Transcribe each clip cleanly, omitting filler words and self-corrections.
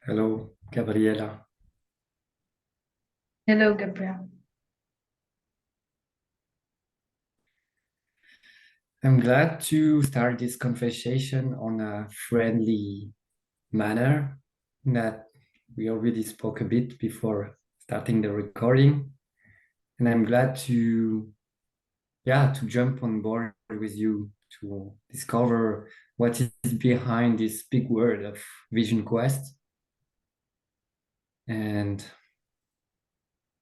Hello, Gabriela. Hello, Gabriel. I'm glad to start this conversation on a friendly manner that we already spoke a bit before starting the recording. And I'm glad to jump on board with you to discover what is behind this big word of Vision Quest. And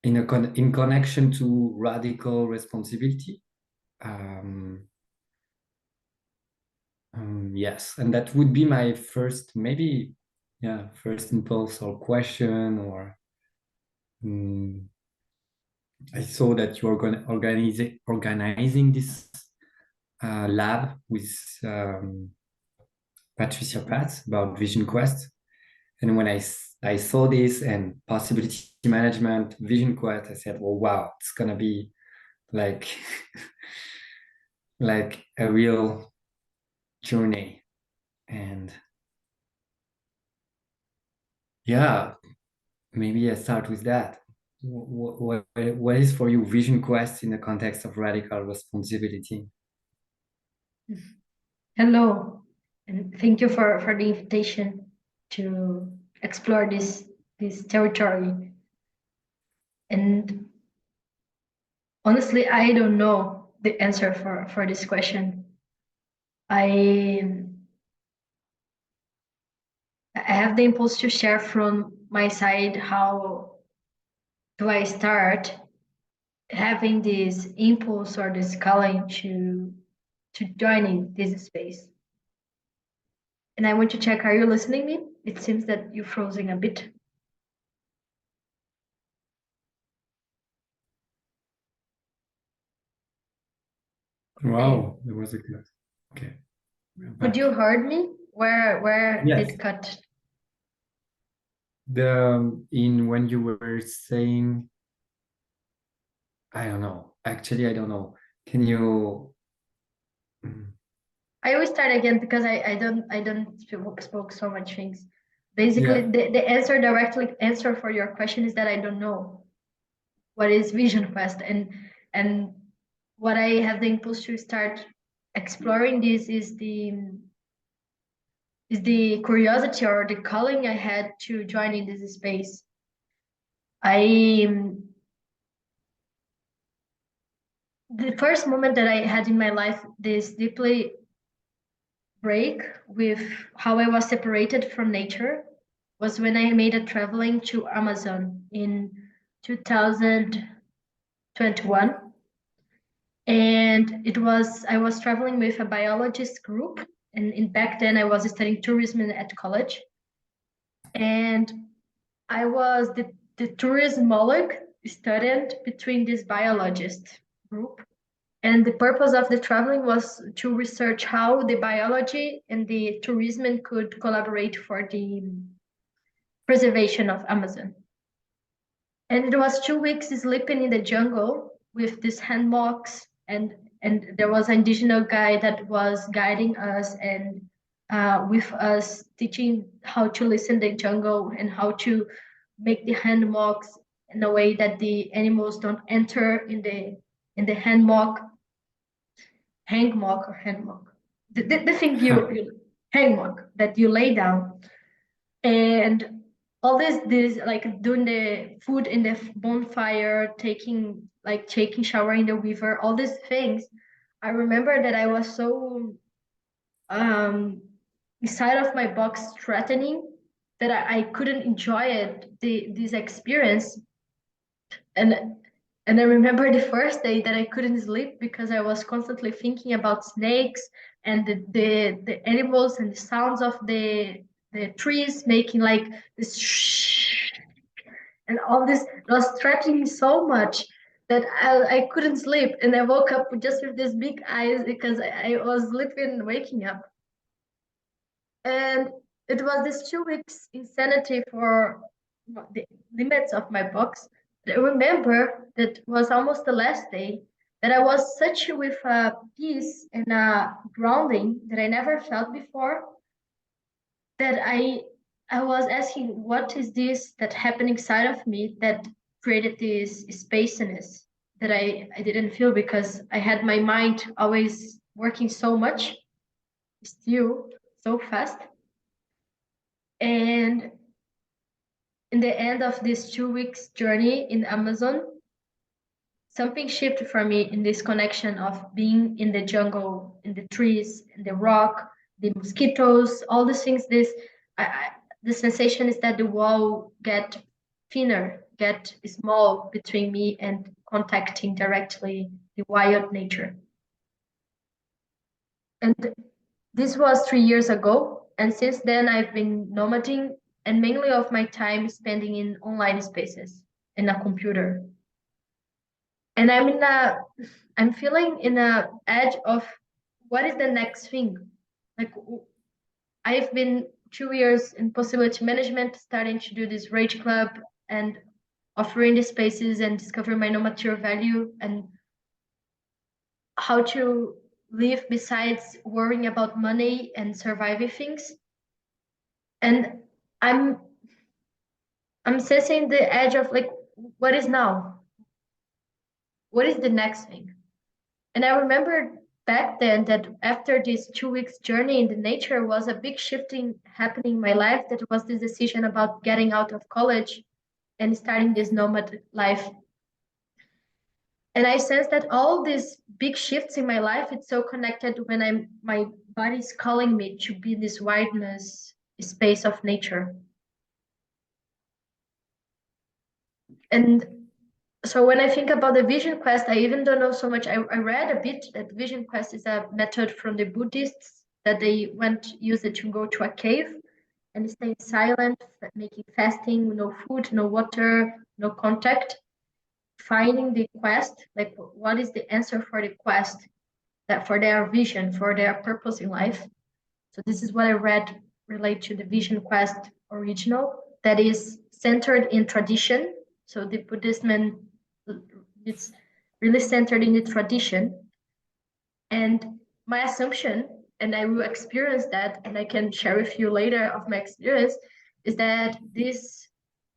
in connection to radical responsibility. Um, yes, and that would be my first, maybe, yeah, first impulse or question. Or mm, I saw that you're going organizing this lab with Patricia Patz about Vision Quest. And when I saw this and possibility management, Vision Quest, I said, "Oh wow, it's gonna be like like a real journey." And yeah, maybe I start with that. What is for you Vision Quest in the context of radical responsibility? Hello, and thank you for the invitation to explore this territory. And honestly, I don't know the answer for this question. I I have the impulse to share from my side how do I start having this impulse or this calling to joining this space. And I want to check, are you listening me? It seems that you're frozen a bit. Okay. Wow, there was a cut. Okay, we're Could you back. heard me? Where Yes. did cut? The in when you were saying, I don't know. Actually, I don't know. Can you? mm, I always start again because I don't spoke so much things. Basically, Yeah. the answer directly answer for your question is that I don't know what is Vision Quest, and what I have the impulse to start exploring this is the curiosity or the calling I had to join in this space. I The first moment that I had in my life this deeply break with how I was separated from nature was when I made a traveling to Amazon in 2021. And I was traveling with a biologist group. And back then I was studying tourism at college. And I was the tourismolog student between this biologist group. And the purpose of the traveling was to research how the biology and the tourism could collaborate for the preservation of Amazon. And it was 2 weeks sleeping in the jungle with these hammocks, and there was an indigenous guide that was guiding us and with us teaching how to listen the jungle and how to make the hammocks in a way that the animals don't enter in the hangmock or handmock. The thing you hangmock that you lay down, and all this like doing the food in the bonfire, taking shower in the river, all these things. I remember that I was so um inside of my box threatening that I couldn't enjoy this experience. And and I remember the first day that I couldn't sleep because I was constantly thinking about snakes and the animals and the sounds of the trees making like this shh, and all this was threatening me so much that I couldn't sleep, and I woke up just with these big eyes because I was sleeping waking up. And it was this 2 weeks insanity for the limits of my box. I remember that was almost the last day that I was such with a peace and a grounding that I never felt before, that I was asking, what is this that happened inside of me that created this spaciness that I didn't feel because I had my mind always working so much, still so fast. And in the end of this 2 weeks journey in Amazon, something shifted for me in this connection of being in the jungle, in the trees, in the rock, the mosquitoes, all these things. The sensation is that the wall get thinner, get small between me and contacting directly the wild nature. And this was 3 years ago. And since then, I've been nomading and mainly of my time spending in online spaces in a computer. And I'm feeling in a edge of what is the next thing. Like I've been 2 years in possibility management, starting to do this rage club and offering the spaces and discovering my no material value and how to live besides worrying about money and surviving things. And I'm I'm sensing the edge of like what is now? What is the next thing? And I remember back then that after this 2 weeks journey in the nature was a big shifting happening in my life. That was this decision about getting out of college and starting this nomad life. And I sense that all these big shifts in my life, it's so connected when my body's calling me to be in this wideness space of nature. And so when I think about the vision quest, I even don't know so much. I read a bit that vision quest is a method from the Buddhists that they use it to go to a cave and stay silent, making fasting, no food, no water, no contact, finding the quest, like what is the answer for the quest, that for their vision, for their purpose in life. So this is what I read relate to the vision quest original that is centered in tradition. So the Buddhism, it's really centered in the tradition. And my assumption, and I will experience that, and I can share with you later of my experience, is that this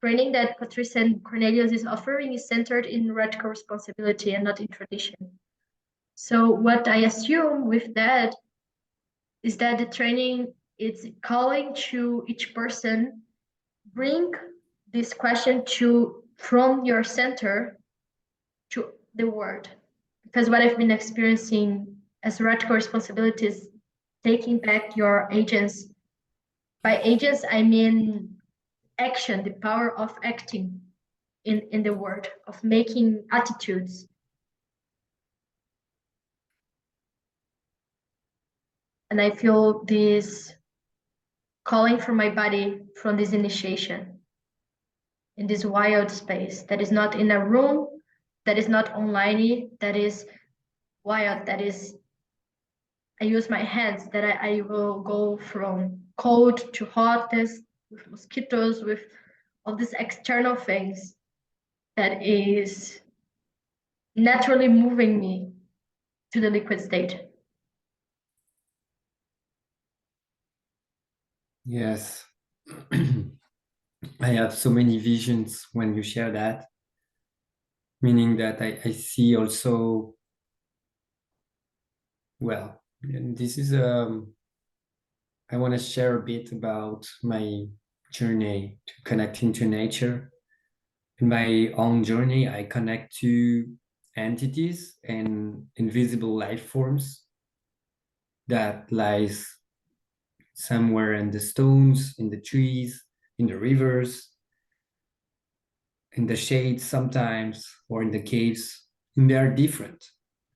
training that Patricia and Cornelius is offering is centered in radical responsibility and not in tradition. So what I assume with that is that the training is calling to each person, bring this question to from your center to the world. Because what I've been experiencing as radical responsibility is taking back your agents. By agents, I mean action, the power of acting in the world, of making attitudes. And I feel this calling from my body from this initiation in this wild space that is not in a room, that is not online, that is wild, that is I use my hands, that I will go from cold to hotness with mosquitoes, with all these external things that is naturally moving me to the liquid state. Yes. I have so many visions when you share that, meaning that I see also, well, and this is I want to share a bit about my journey to connecting to nature. In my own journey, I connect to entities and invisible life forms that lies somewhere in the stones, in the trees, in the rivers, in the shades sometimes, or in the caves. And they are different.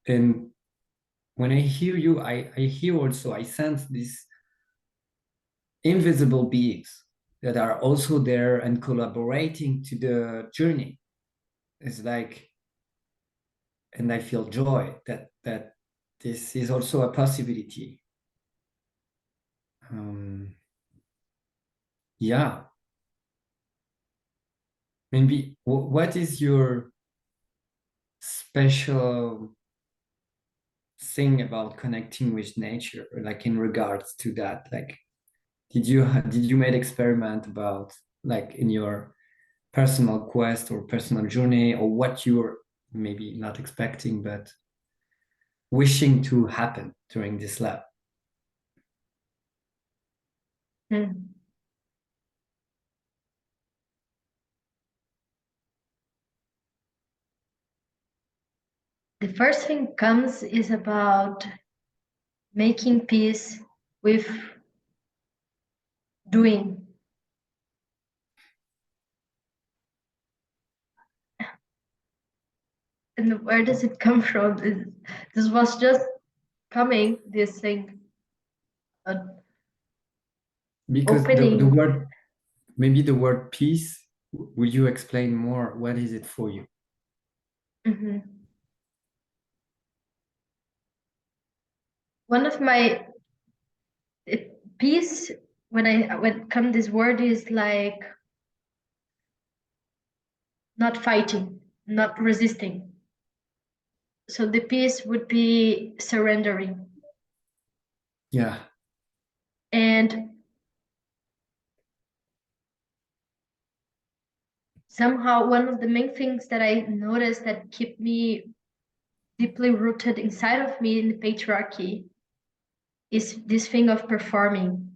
And when I hear you, I hear also, I sense these invisible beings that are also there and collaborating to the journey. It's like, and I feel joy that this is also a possibility. Um, yeah, maybe what is your special thing about connecting with nature, like in regards to that? Like, did you make experiment about like in your personal quest or personal journey or what you're maybe not expecting but wishing to happen during this lab? Hmm. The first thing comes is about making peace with doing. And where does it come from? This was just coming, this thing, uh, Because the opening. word, maybe the word peace, will you explain more? What is it for you? Mhm. One of my peace, when come this word, is like not fighting, not resisting. So the peace would be surrendering. Yeah. And somehow one of the main things that I noticed that keep me deeply rooted inside of me in the patriarchy is this thing of performing,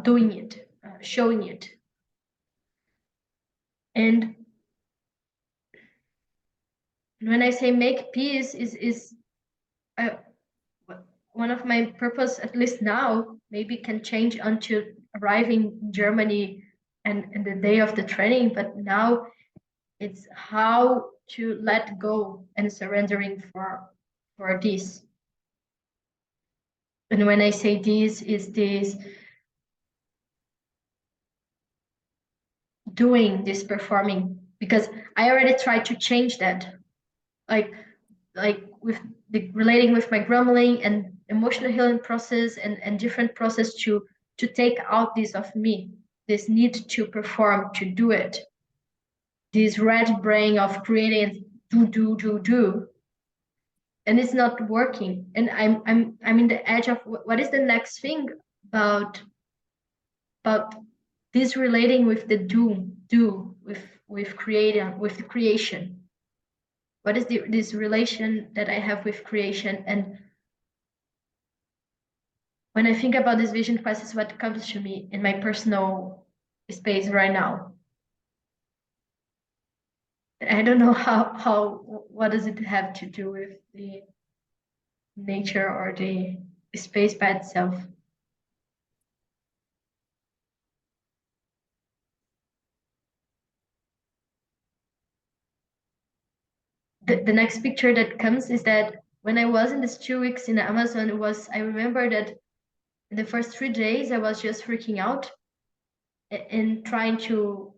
doing it, showing it. And when I say make peace, is uh, one of my purpose, at least now, maybe can change until arriving in Germany and the day of the training. But now it's how to let go and surrendering for this. And when I say this, is this doing this performing, because I already tried to change that, like with the relating with my grumbling and emotional healing process and different process to take out this of me, this need to perform, to do it, this red brain of creating, do, and it's not working. And I'm in the edge of what is the next thing about about this relating with the do with creating, with the creation. What is this relation that I have with creation? And when I think about this vision quest, is what comes to me in my personal space right now. I don't know how what does it have to do with the nature or the space by itself. The next picture that comes is that when I was in these 2 weeks in the Amazon, it was, I remember that in the first 3 days I was just freaking out and trying to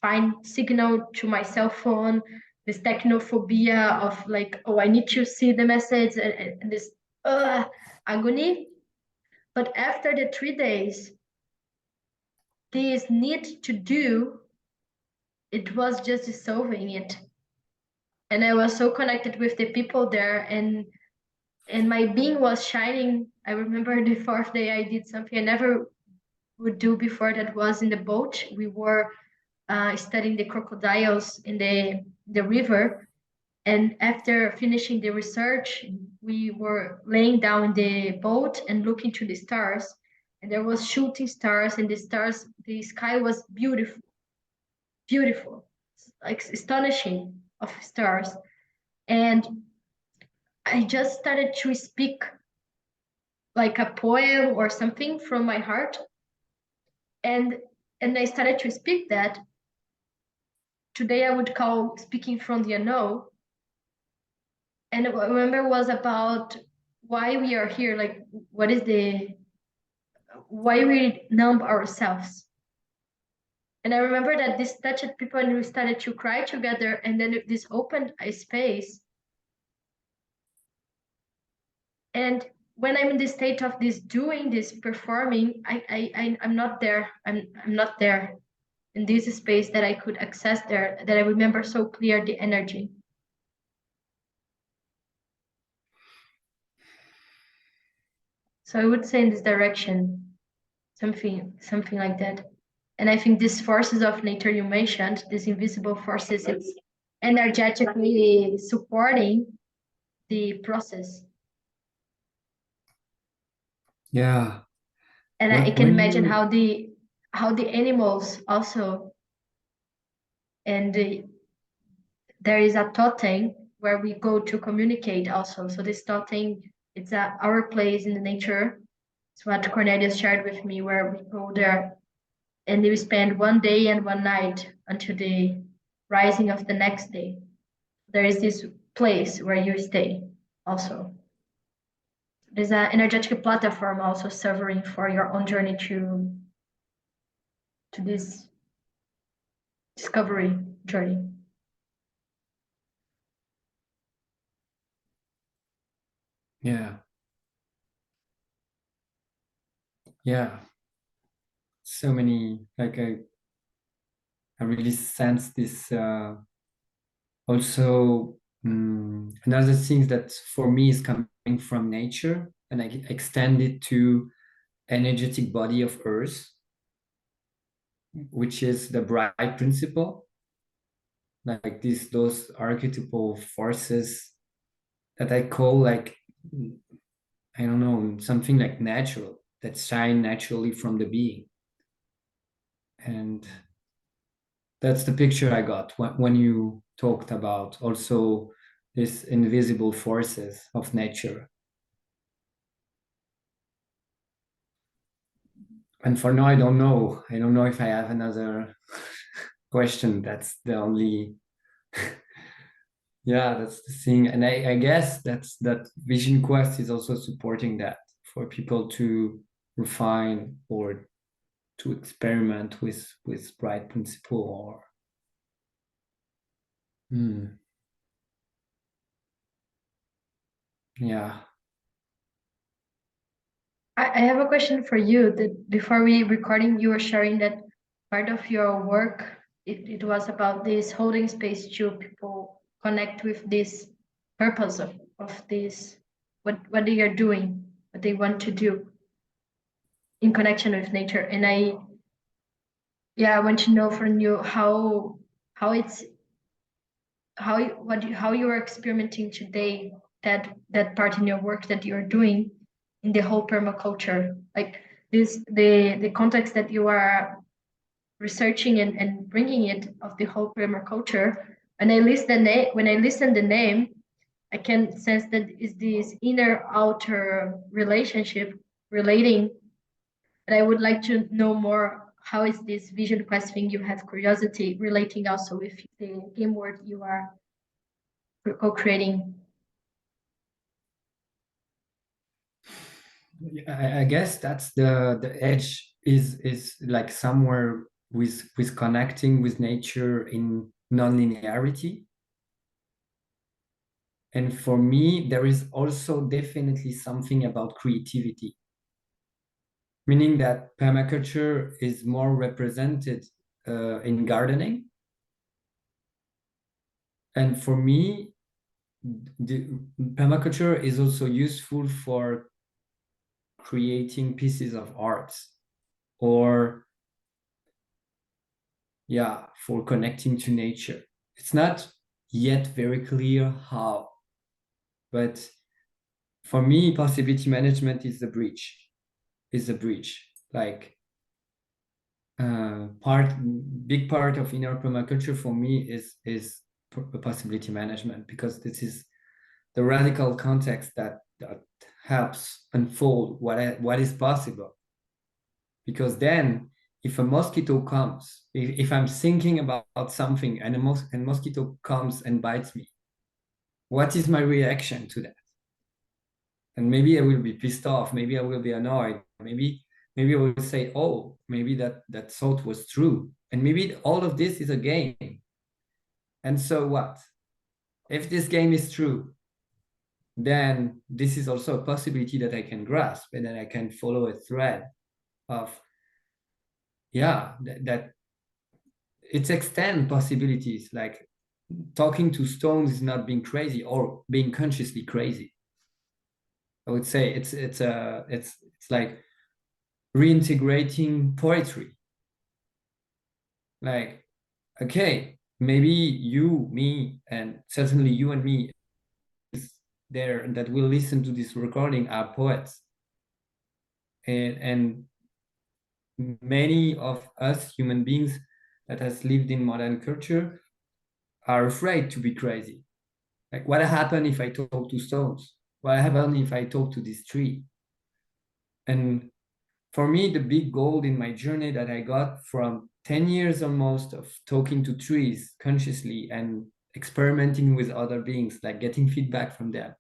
find signal to my cell phone, this technophobia of like, oh, I need to see the message, and this agony. But after the 3 days, this need to do, it was just dissolving it. And I was so connected with the people there, and my being was shining. I remember the fourth day I did something I never would do before. That was in the boat. We were studying the crocodiles in the river. And after finishing the research, we were laying down in the boat and looking to the stars. And there was shooting stars, and the stars, the sky was beautiful, beautiful, like astonishing of stars. And I just started to speak like a poem or something from my heart. And I started to speak that today I would call speaking from the unknown. And I remember was about why we are here, like what is the why we numb ourselves. And I remember that this touched people and we started to cry together, and then this opened a space. And when I'm in the state of this doing, this performing, I'm not there. I'm not there in this space that I could access there, that I remember so clear the energy. So I would say in this direction. something like that. And I think these forces of nature you mentioned, these invisible forces, it's energetically supporting the process. Yeah. And I can When imagine you, how the animals also, and there is a totem where we go to communicate also. So this totem, it's our place in the nature. It's what Cornelius shared with me, where we go there and we spend one day and one night until the rising of the next day. There is this place where you stay also. There's an energetic platform also serving for your own journey to this discovery journey. yeah, yeah, so many, like I really sense this, also, another thing that for me is coming from nature, and I extend it to energetic body of earth, which is the bright principle, like those archetypal forces that I call, like, I don't know, something like natural, that shine naturally from the being. And that's the picture I got when you talked about also these invisible forces of nature. And for now, I don't know. I don't know if I have another question. That's the only, yeah, that's the thing. And I guess that Vision Quest is also supporting that, for people to refine or to experiment with bright principle, or yeah. I have a question for you. That before we recording, you were sharing that part of your work, it was about this holding space to people connect with this purpose of this, what they are doing, what they want to do in connection with nature. And I want to know from you how it's how you are experimenting today, that part in your work that you're doing in the whole permaculture, like this the context that you are researching and bringing it of the whole permaculture. When I listen the name, I can sense that is this inner outer relationship relating. And I would like to know more, how is this vision quest thing you have curiosity relating also with the game world you are co-creating? I guess that's the edge, is like somewhere with connecting with nature in non-linearity. And for me, there is also definitely something about creativity, meaning that permaculture is more represented in gardening. And for me, the permaculture is also useful for creating pieces of art, or yeah, for connecting to nature. It's not yet very clear how, but for me, possibility management is the bridge. Is the bridge. Like, big part of inner permaculture for me is possibility management, because this is the radical context that helps unfold what is possible. Because then, if a mosquito comes, if I'm thinking about something, and a mosquito comes and bites me, what is my reaction to that? And maybe I will be pissed off, maybe I will be annoyed, maybe I will say, oh, maybe that thought was true, and maybe all of this is a game. And so what? If this game is true, then this is also a possibility that I can grasp, and then I can follow a thread of, yeah, that it's extend possibilities. Like, talking to stones is not being crazy or being consciously crazy. I would say it's like reintegrating poetry. Like, okay, maybe you, me, and certainly you and me there that will listen to this recording are poets. And many of us human beings that has lived in modern culture are afraid to be crazy. Like, what happened if I talk to stones? What happened if I talk to this tree? And for me, the big goal in my journey that I got from 10 years almost of talking to trees consciously and experimenting with other beings, like getting feedback from them,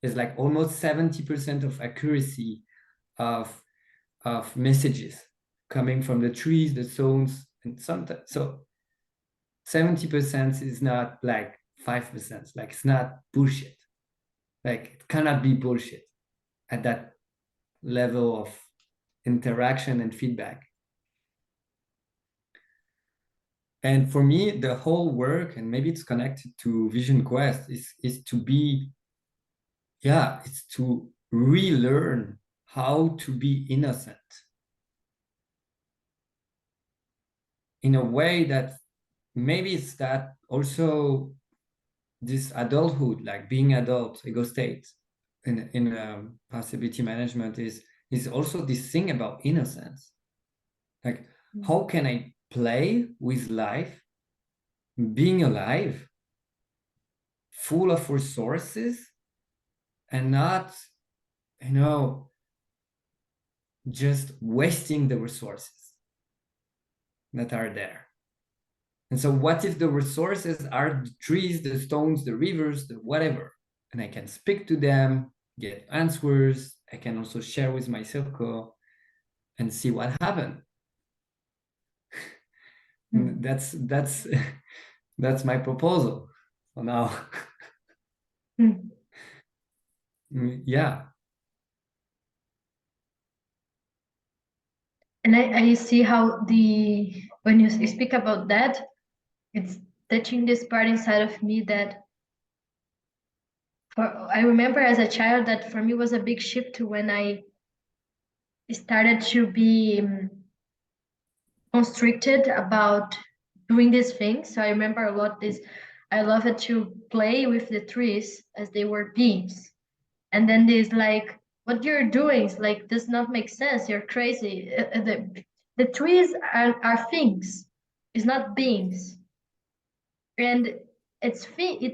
is like almost 70% of accuracy of messages coming from the trees, the stones, and sometimes so 70% is not like 5%. Like, it's not bullshit. Like, it cannot be bullshit at that level of interaction and feedback. And for me, the whole work, and maybe it's connected to Vision Quest, is to be, yeah, it's to relearn how to be innocent in a way that maybe it's that also this adulthood, like being adult, ego state in possibility management is also this thing about innocence. Like, how can I play with life, being alive, full of resources, and not, you know, just wasting the resources that are there. And so what if the resources are the trees, the stones, the rivers, the whatever, and I can speak to them, get answers, I can also share with my circle and see what happened. That's that's my proposal for now. Yeah. And I see how when you speak about that, it's touching this part inside of me that I remember as a child that for me was a big shift when I started to be constricted about doing these things. So I remember a lot this, I love it to play with the trees as they were beings. And then there's like, what you're doing is like, does not make sense. You're crazy. The trees are things, it's not beings. And it's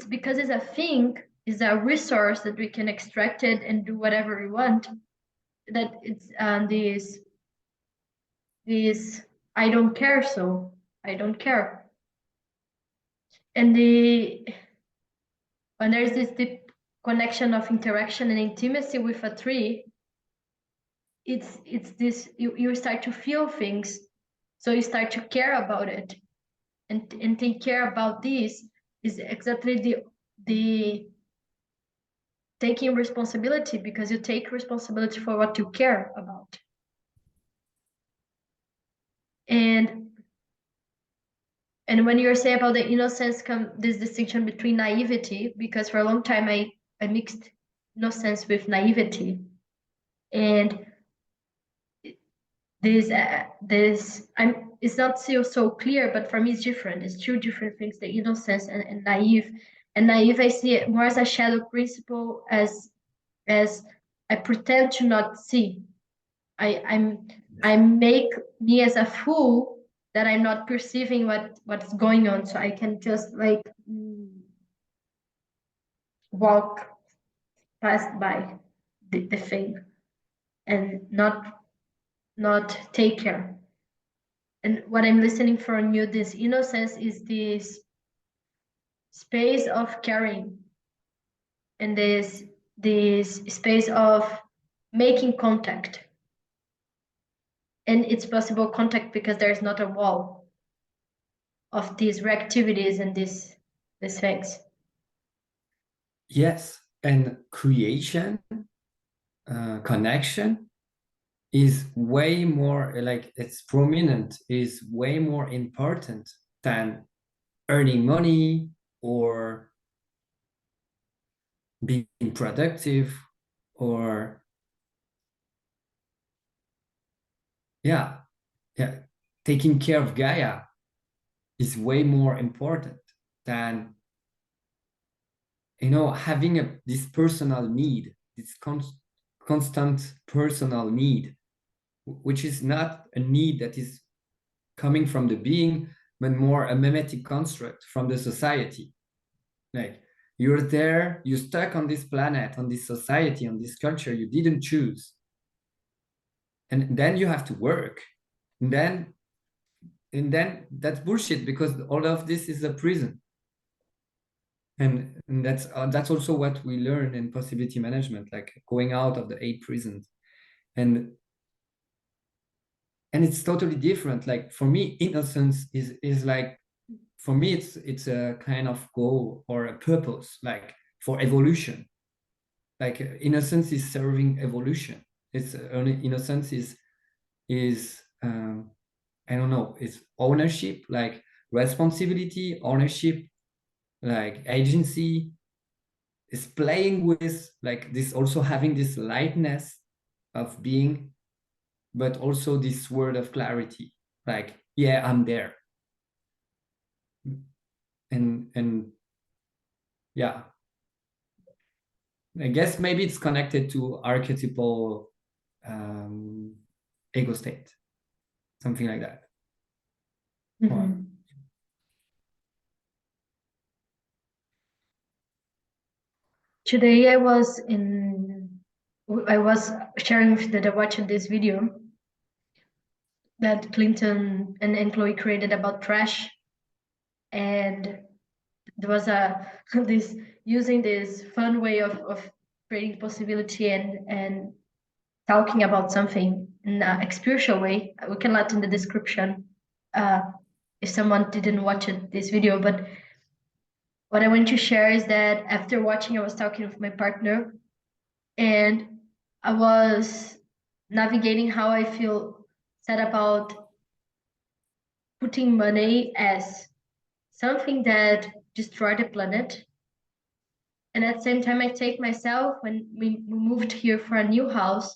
because it's a thing, it's a resource that we can extract it and do whatever we want. That it's this I don't care, so I don't care. And when there's this deep connection of interaction and intimacy with a tree, it's this you start to feel things, so you start to care about it, and take care about this is exactly the taking responsibility, because you take responsibility for what you care about. And when you're saying about the innocence, come this distinction between naivety, because for a long time I mixed innocence with naivety, and this it's not so clear, but for me it's different. It's two different things: the innocence and naive. And naive I see it more as a shadow principle, as I pretend to not see. I make me as a fool that I'm not perceiving what's going on, so I can just like walk past by the thing and not take care. And what I'm listening from you, this innocence, is this space of caring, and this space of making contact. And it's possible contact because there's not a wall of these reactivities and these things. Yes. And creation, connection is way more, like, it's prominent, is way more important than earning money or being productive or yeah, yeah, taking care of Gaia is way more important than, having this personal need, this constant personal need, which is not a need that is coming from the being, but more a mimetic construct from the society. Like, you're there, you're stuck on this planet, on this society, on this culture you didn't choose. And then you have to work. And then that's bullshit, because all of this is a prison. And that's also what we learn in possibility management, like going out of the 8 prisons. And it's totally different. Like, for me, innocence is like, for me, it's a kind of goal or a purpose, like for evolution. Like, innocence is serving evolution. It's innocence is I don't know, it's ownership, like responsibility, ownership, like agency. Is playing with, like, this, also having this lightness of being, but also this word of clarity, like, yeah, I'm there. And yeah, I guess maybe it's connected to archetypal um, ego state, something like that. Or, Today I was sharing with that I watched this video that Clinton and Chloe created about trash, and there was a this using this fun way of creating possibility and talking about something in a experiential way. We can let in the description uh, if someone didn't watch this video. But what I want to share is that after watching, I was talking with my partner, and I was navigating how I feel sad about putting money as something that destroyed the planet. And at the same time, I take myself when we moved here for a new house,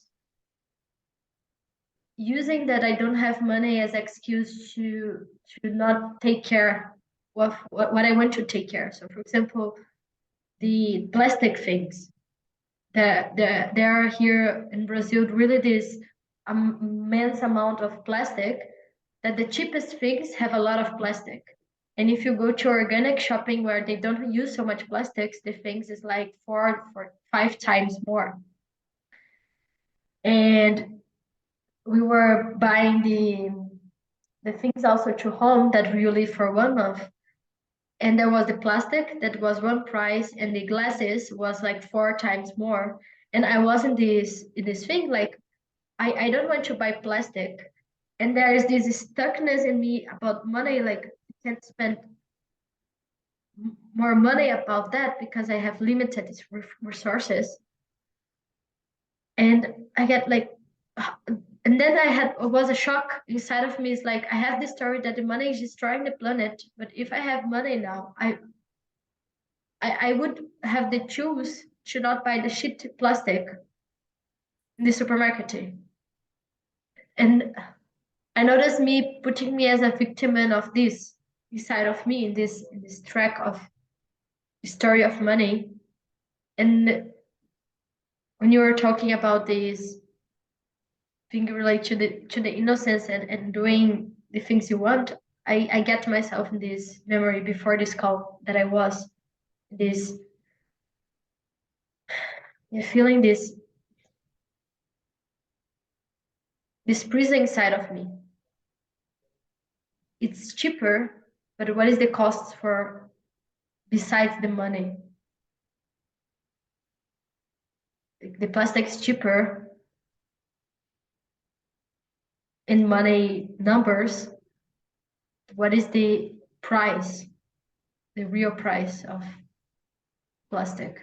using that I don't have money as excuse to not take care of what I want to take care. So, for example, the plastic things. There are here in Brazil really this immense amount of plastic that the cheapest things have a lot of plastic. And if you go to organic shopping where they don't use so much plastics, the things is like 5 times more. And we were buying the things also to home that we live for 1 month. And there was the plastic that was one price, and the glasses was like 4 times more. And I was in this thing like I don't want to buy plastic. And there is this stuckness in me about money, like I can't spend more money about that because I have limited resources. And I get like, and then it was a shock inside of me. It's like I have this story that the money is destroying the planet, but if I have money now, I would have the choose to not buy the shit plastic in the supermarket. And I noticed me putting me as a victim of this inside of me in this track of the story of money. And when you were talking about this thing related to the innocence and doing the things you want, I get myself in this memory before this call that I was this feeling this prison inside of me. It's cheaper, but what is the cost for besides the money? The plastic is cheaper in money numbers. What is the price, the real price of plastic?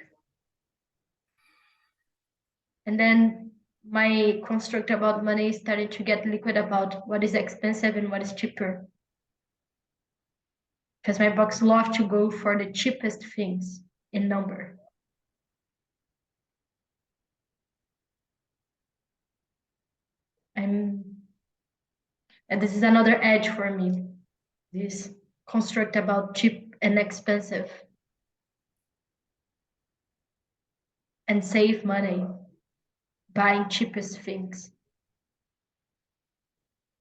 And then my construct about money started to get liquid about what is expensive and what is cheaper. Because my box love to go for the cheapest things in number. I'm And this is another edge for me, this construct about cheap and expensive and save money, buying cheapest things,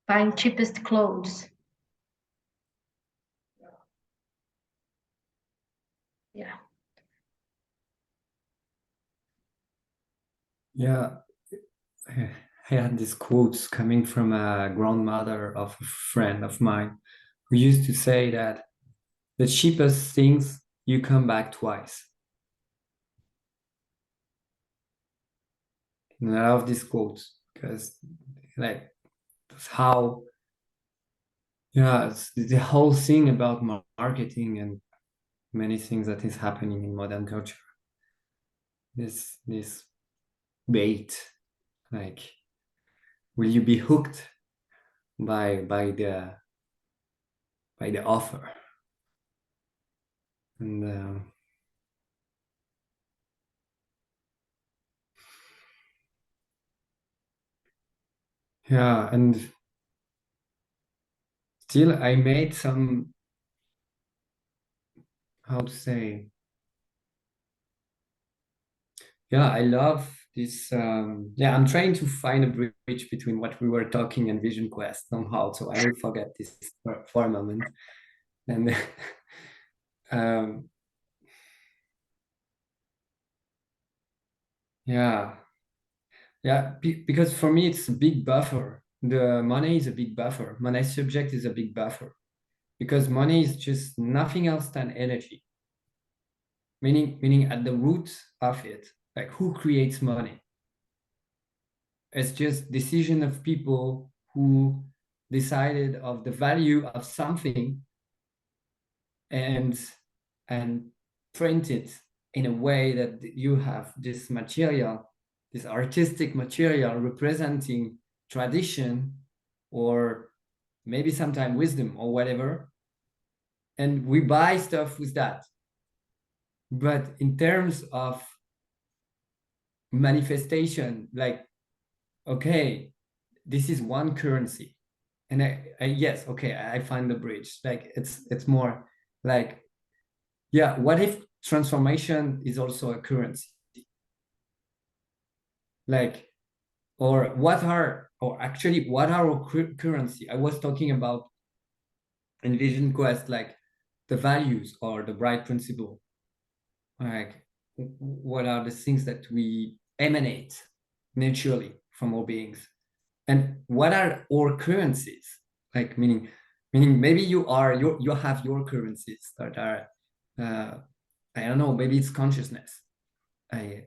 buying cheapest clothes. Yeah. Yeah, I had these quotes coming from a grandmother of a friend of mine who used to say that the cheapest things you come back twice. And I love these quotes because like that's how it's the whole thing about marketing and many things that is happening in modern culture. This bait, like will you be hooked by the offer? And yeah, and still I made some, how to say, yeah, I love this. Yeah, I'm trying to find a bridge between what we were talking and Vision Quest somehow. So I will forget this for a moment. And um, yeah, yeah, because for me it's a big buffer. The money is a big buffer. Money subject is a big buffer because money is just nothing else than energy. Meaning at the root of it, like who creates money? It's just decision of people who decided of the value of something and and print it in a way that you have this material, this artistic material representing tradition or maybe sometimes wisdom or whatever, and we buy stuff with that. But in terms of manifestation, like, okay, this is one currency, and I yes, okay, I find the bridge. Like it's more like, yeah, what if transformation is also a currency? Like, or what are, or actually, what are our currency? I was talking about in Vision Quest, like the values or the bright principle. Like, what are the things that we emanate naturally from our beings? And what are our currencies? Like, meaning maybe you have your currencies that are, I don't know, maybe it's consciousness. I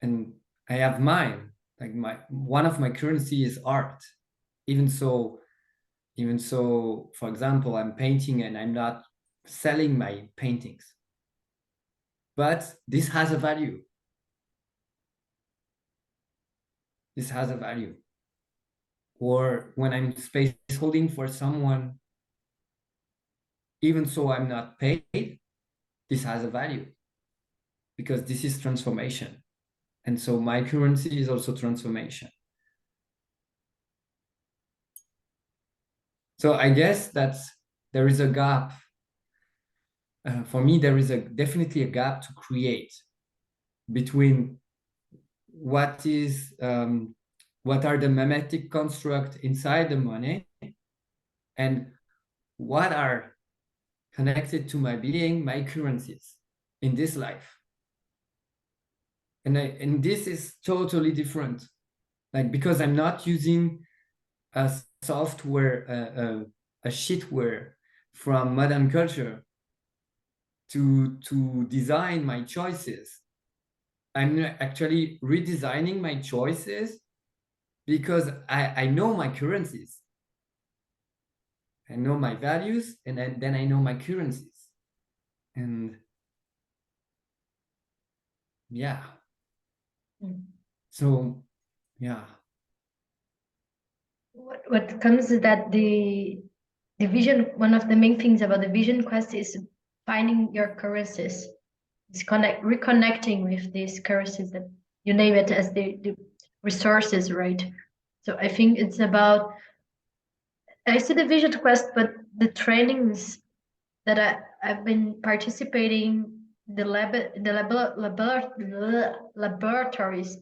and I have mine. Like my one of my currency is art. Even so, for example, I'm painting and I'm not selling my paintings, but this has a value. This has a value. Or when I'm space holding for someone, even so I'm not paid, this has a value because this is transformation. And so my currency is also transformation. So I guess there is a gap. For me, there is definitely a gap to create between what are the mimetic construct inside the money and what are connected to my being, my currencies in this life. And this is totally different. Like, because I'm not using a software, a sheetware from modern culture to design my choices. I'm actually redesigning my choices because I know my currencies. I know my values, and then I know my currencies. And yeah. So yeah. What comes is that the vision, one of the main things about the vision quest is finding your currencies. It's reconnecting with these currencies that you name it as the resources, right? So I think it's about I see the vision quest, but the trainings that I've been participating laboratories,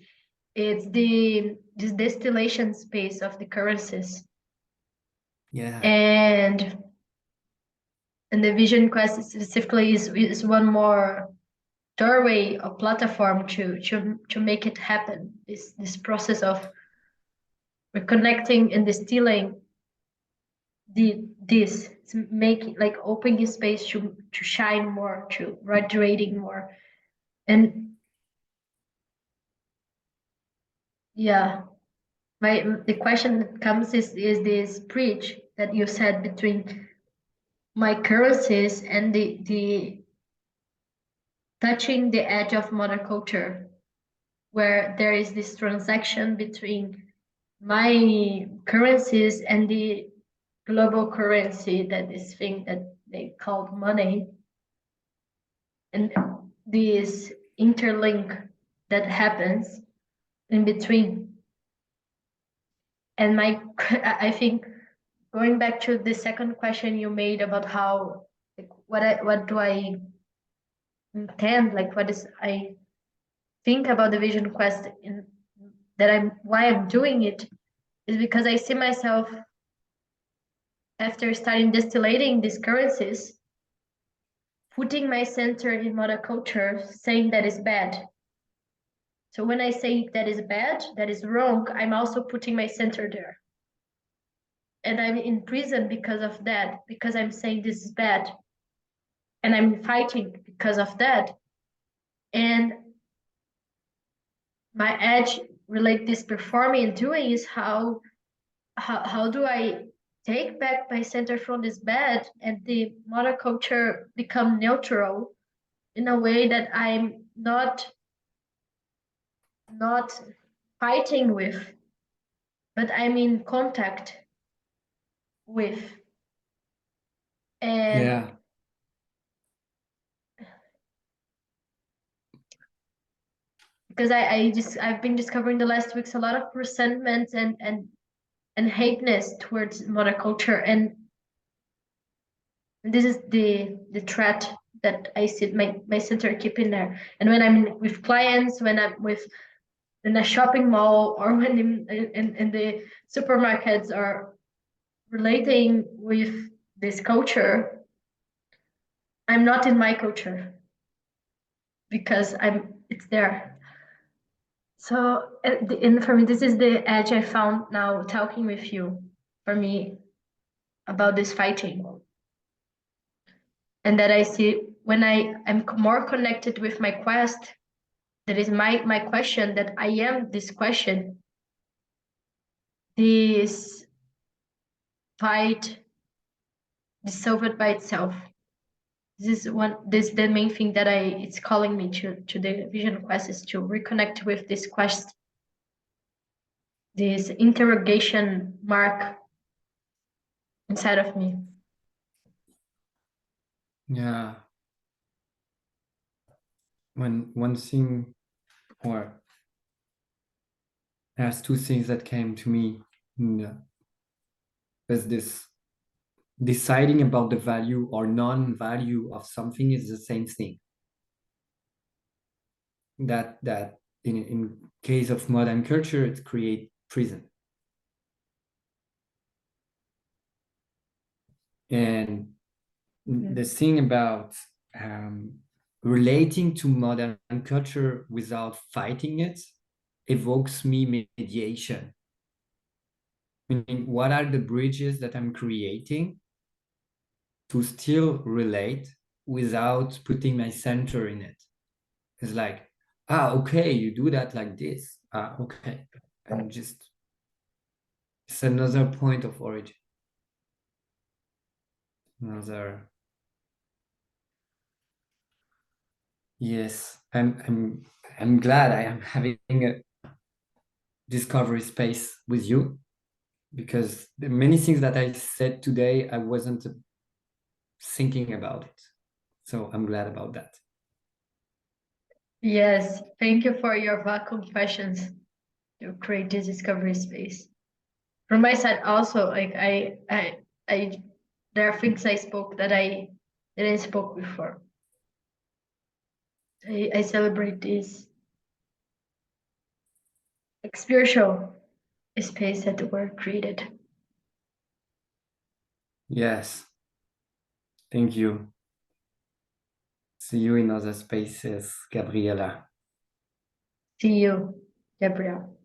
it's this distillation space of the currencies. Yeah. And the vision quest specifically is one more doorway or platform to make it happen. This process of reconnecting and distilling this to make like opening space to shine more, to radiating more. And yeah, the question that comes is this bridge that you said between my currencies and the touching the edge of modern culture, where there is this transaction between my currencies and the global currency, that this thing that they called money, and this interlink that happens in between. And I think going back to the second question you made about how, like, what do I intend, like what is I think about the vision quest in that why I'm doing it, is because I see myself after starting distillating these currencies, putting my center in monoculture, saying that is bad. So when I say that is bad, that is wrong, I'm also putting my center there. And I'm in prison because of that, because I'm saying this is bad. And I'm fighting because of that. And my edge relate this performing and doing is how do I take back my center from this bad and the monoculture become neutral in a way that I'm not fighting with, but I'm in contact with. And Yeah. because I've been discovering the last weeks a lot of resentment and hateness towards monoculture, and this is the threat that I see my center keeping there. And when I'm with clients, when I'm with in a shopping mall, or when in the supermarkets, or relating with this culture, I'm not in my culture because it's there. So and for me, this is the edge I found now talking with you, for me, about this fighting. And that I see when I'm more connected with my quest, that is my question, that I am this question, this fight dissolved by itself. This is the main thing that it's calling me to the vision quest, is to reconnect with this quest, this interrogation mark inside of me. Yeah. When one thing, or there's two things that came to me. There's this deciding about the value or non-value of something is the same thing. That in case of modern culture, it creates prison. And the thing about relating to modern culture without fighting it evokes me mediation. Meaning, what are the bridges that I'm creating to still relate without putting my center in it? It's like, okay, you do that like this. Okay. And just, it's another point of origin. Another, yes, I'm glad I am having a discovery space with you, because the many things that I said today, I wasn't thinking about it. So I'm glad about that. Yes, thank you for your vacuum questions to create this discovery space. from my side also, like I there are things I spoke that I didn't spoke before. I celebrate this like spiritual space that were created. Yes. Thank you. See you in other spaces, Gabriela. See you, Gabrielle.